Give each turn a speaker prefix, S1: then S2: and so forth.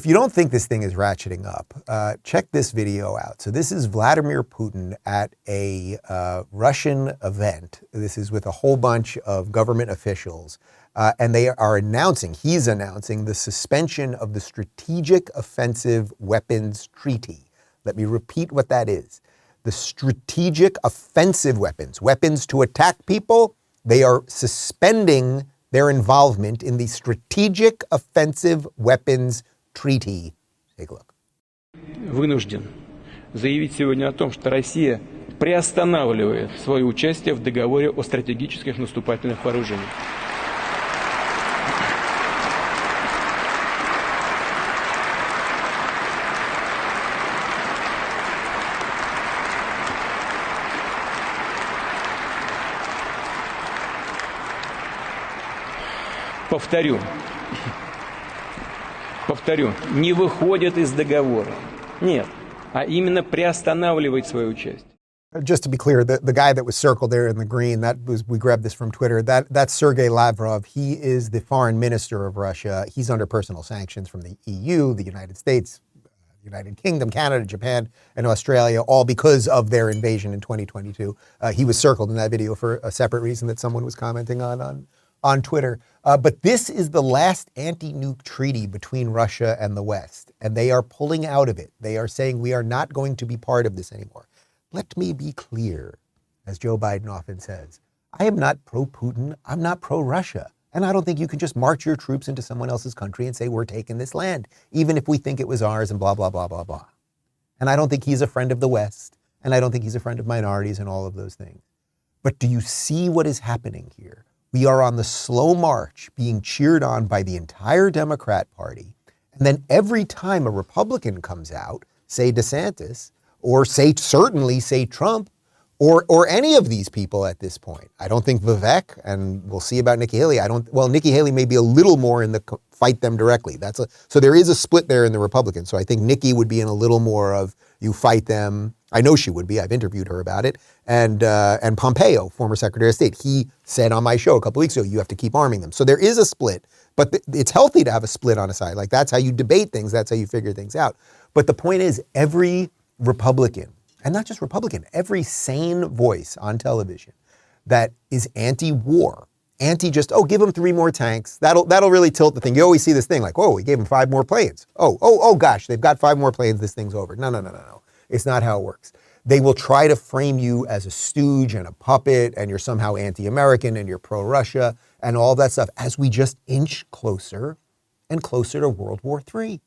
S1: If you don't think this thing is ratcheting up, check this video out. So this is Vladimir Putin at a Russian event. This is with a whole bunch of government officials. And he's announcing the suspension of the Strategic Offensive Weapons Treaty. Let me repeat what that is. The Strategic Offensive Weapons, weapons to attack people, they are suspending their involvement in the Strategic Offensive Weapons Treaty. Take a look.
S2: Вынужден заявить сегодня о том, что Россия приостанавливает свое участие в договоре о стратегических наступательных вооружениях. Повторю, не выходит из договора. Нет, а именно приостанавливает свою участие.
S1: Just to be clear, the guy that was circled there in the green, we grabbed this from Twitter, that's Sergey Lavrov. He is the foreign minister of Russia. He's under personal sanctions from the EU, the United States, United Kingdom, Canada, Japan, and Australia, all because of their invasion in 2022. He was circled in that video for a separate reason that someone was commenting on Twitter. But this is the last anti-nuke treaty between Russia and the West, and they are pulling out of it. They are saying we are not going to be part of this anymore. Let me be clear, as Joe Biden often says, I am not pro-Putin, I'm not pro-Russia. And I don't think you can just march your troops into someone else's country and say, we're taking this land, even if we think it was ours and blah, blah, blah, blah, blah. And I don't think he's a friend of the West, and I don't think he's a friend of minorities and all of those things. But do you see what is happening here? We are on the slow march being cheered on by the entire Democrat Party. And then every time a Republican comes out, say DeSantis, or certainly say Trump, or any of these people at this point. I don't think Vivek, and we'll see about Nikki Haley. Nikki Haley may be a little more in the fight them directly. So there is a split there in the Republicans. So I think Nikki would be in a little more of you fight them. I know she would be. I've interviewed her about it. And Pompeo, former Secretary of State, he said on my show a couple weeks ago, you have to keep arming them. So there is a split, but it's healthy to have a split on a side. Like that's how you debate things. That's how you figure things out. But the point is every Republican, and not just Republican, every sane voice on television that is anti-war, just, give them 3 more tanks. That'll really tilt the thing. You always see this thing like, whoa, we gave them 5 more planes. Oh gosh, they've got 5 more planes. This thing's over. No. It's not how it works. They will try to frame you as a stooge and a puppet, and you're somehow anti-American and you're pro-Russia and all that stuff as we just inch closer and closer to World War III.